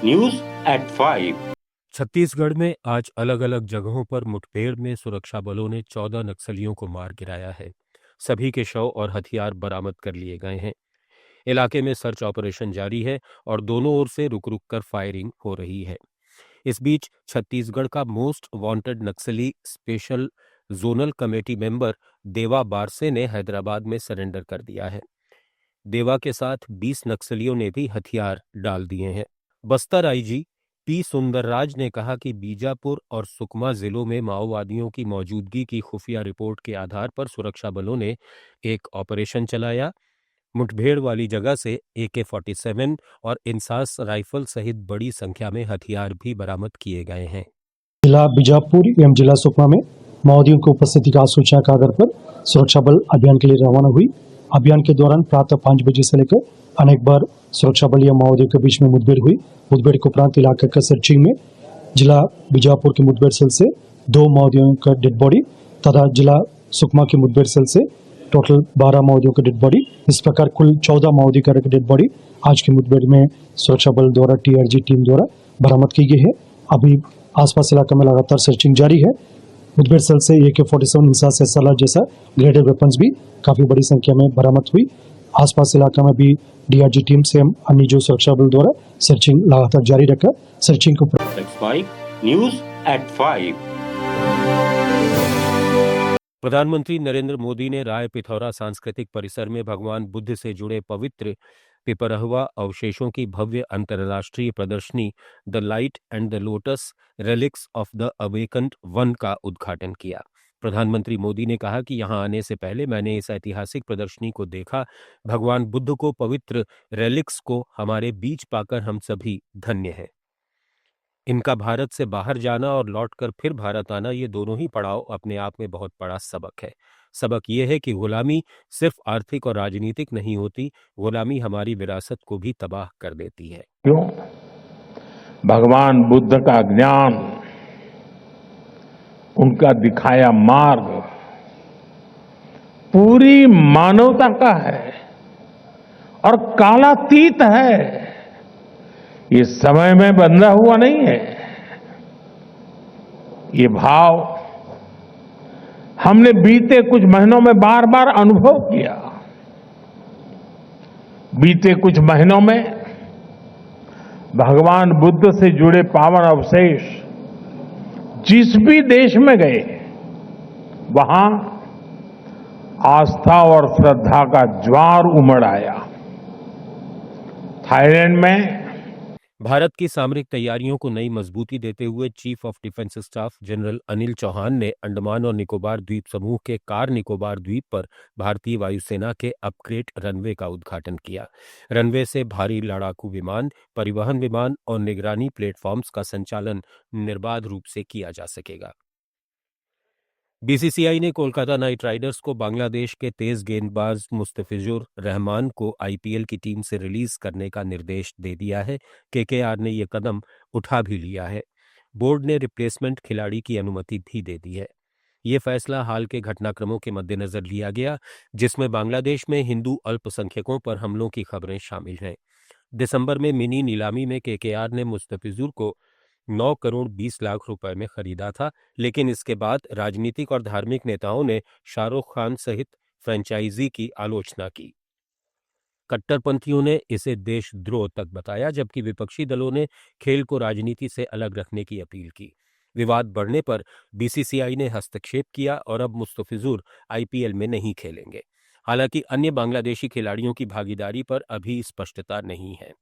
News at 5। Chhattisgarh में आज अलग अलग जगहों पर मुठभेड़ में सुरक्षा बलों ने 14 नक्सलियों को मार गिराया है। सभी के शव और हथियार बरामद कर लिए गए हैं। इलाके में सर्च ऑपरेशन जारी है और दोनों ओर से रुक रुक कर फायरिंग हो रही है। इस बीच छत्तीसगढ़ का मोस्ट वांटेड नक्सली स्पेशल जोनल कमेटी मेंबर देवा बारसे ने हैदराबाद में सरेंडर कर दिया है। देवा के साथ 20 नक्सलियों ने भी हथियार डाल दिए हैं। बस्तर आईजी पी सुंदरराज ने कहा कि बीजापुर और सुकमा जिलों में माओवादियों की मौजूदगी की खुफिया रिपोर्ट के आधार पर सुरक्षा बलों ने एक ऑपरेशन चलाया। मुठभेड़ वाली जगह से AK-47 और इंसास राइफल सहित बड़ी संख्या में हथियार भी बरामद किए गए हैं। जिला बीजापुर एवं जिला सुकमा में माओवादियों की उपस्थिति का सूचना के आधार पर सुरक्षा बल अभियान के लिए रवाना हुई। अभियान के दौरान प्रातः 5 बजे से लेकर अनेक बार सुरक्षा बल या माओवादियों के बीच में मुठभेड़ हुई। मुठभेड़ के उपरांत इलाके का सर्चिंग में जिला बीजापुर के मुठभेड़ सेल से 2 माओवादियों का डेड बॉडी तथा जिला सुकमा के मुठभेड़ सेल से टोटल 12 माओवादियों का डेड बॉडी, इस प्रकार कुल 14 माओवादी का डेड बॉडी आज की मुठभेड़ में सुरक्षा बल द्वारा TRG टीम द्वारा बरामद की गई है। अभी आसपास इलाके में लगातार सर्चिंग जारी है। मुठभेड़ सेल से AK-47 इंसास SLR जैसा ग्रेडेड वेपन्स भी काफी बड़ी संख्या में बरामद हुई। आसपास इलाका में भी DRG टीम से अन्य जो सुरक्षा बल द्वारा सर्चिंग लगातार जारी रखा। सर्चिंग को न्यूज एट 5। प्रधानमंत्री नरेंद्र मोदी ने राय पिथौरा सांस्कृतिक परिसर में भगवान बुद्ध से जुड़े पवित्र पिपरहवा अवशेषों की भव्य अंतर्राष्ट्रीय प्रदर्शनी the light and the lotus relics of the awakened one का उद्घाटन किया। प्रधानमंत्री मोदी ने कहा कि यहां आने से पहले मैंने इस ऐतिहासिक प्रदर्शनी को देखा। भगवान बुद्ध को पवित्र रेलिक्स को हमारे बीच पाकर हम सभी धन्य हैं। इनका भारत से बाहर जाना और लौटकर फिर भारत आना, ये दोनों ही पड़ाव अपने आप में बहुत बड़ा सबक है। सबक ये है कि गुलामी सिर्फ आर्थिक और राजनीतिक नहीं होती, गुलामी हमारी विरासत को भी तबाह कर देती है। क्यों? भगवान बुद्ध का ज्ञान, उनका दिखाया मार्ग पूरी मानवता का है और कालातीत है। ये समय में बंधा हुआ नहीं है। ये भाव हमने बीते कुछ महीनों में बार बार अनुभव किया। बीते कुछ महीनों में भगवान बुद्ध से जुड़े पावन अवशेष जिस भी देश में गए, वहां आस्था और श्रद्धा का ज्वार उमड़ आया। थाईलैंड में भारत की सामरिक तैयारियों को नई मजबूती देते हुए chief of defence staff general Anil Chauhan ने अंडमान और निकोबार द्वीप समूह के कार निकोबार द्वीप पर भारतीय वायुसेना के अपग्रेड रनवे का उद्घाटन किया। रनवे से भारी लड़ाकू विमान, परिवहन विमान और निगरानी प्लेटफॉर्म्स का संचालन निर्बाध रूप से किया जा सकेगा। BCCI ने कोलकाता नाइट राइडर्स को बांग्लादेश के तेज गेंदबाज मुस्तफिजुर रहमान को IPL की टीम से रिलीज करने का निर्देश दे दिया है। KKR ने यह कदम उठा भी लिया है। बोर्ड ने रिप्लेसमेंट खिलाड़ी की अनुमति भी दे दी है। ये फैसला हाल के घटनाक्रमों के मद्देनजर लिया गया, जिसमें बांग्लादेश में हिंदू अल्पसंख्यकों पर हमलों की खबरें शामिल हैं। दिसंबर में मिनी नीलामी में KKR ने मुस्तफिजुर को 9 करोड़ 20 लाख रुपए में खरीदा था, लेकिन इसके बाद राजनीतिक और धार्मिक नेताओं ने शाहरुख खान सहित फ्रेंचाइजी की आलोचना की। कट्टरपंथियों ने इसे देशद्रोह तक बताया, जबकि विपक्षी दलों ने खेल को राजनीति से अलग रखने की अपील की। विवाद बढ़ने पर BCCI ने हस्तक्षेप किया और अब मुस्तफिजुर IPL में नहीं खेलेंगे। हालांकि अन्य बांग्लादेशी खिलाड़ियों की भागीदारी पर अभी स्पष्टता नहीं है।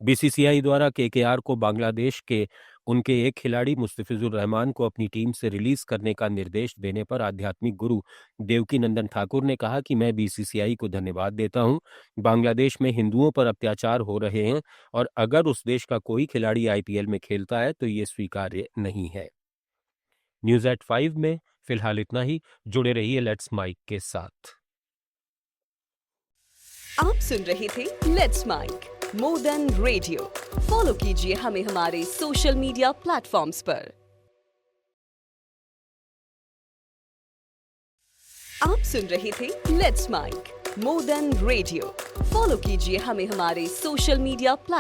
BCCI द्वारा KKR को बांग्लादेश के उनके एक खिलाड़ी मुस्तफिजुर रहमान को अपनी टीम से रिलीज करने का निर्देश देने पर आध्यात्मिक गुरु देवकी नंदन ठाकुर ने कहा कि मैं BCCI को धन्यवाद देता हूं। बांग्लादेश में हिंदुओं पर अत्याचार हो रहे हैं और अगर उस देश का कोई खिलाड़ी IPL में खेलता है तो ये स्वीकार्य नहीं है। न्यूज एट 5 में फिलहाल इतना ही। जुड़े रहिए लेट्स माइक के साथ। आप सुन रहे थे let's mike more than radio. Follow कीजिए हमें हमारे सोशल मीडिया प्लेटफॉर्म्स पर। आप सुन रहे थे let's mike more than radio. Follow कीजिए हमें हमारे सोशल मीडिया प्लेटफॉर्म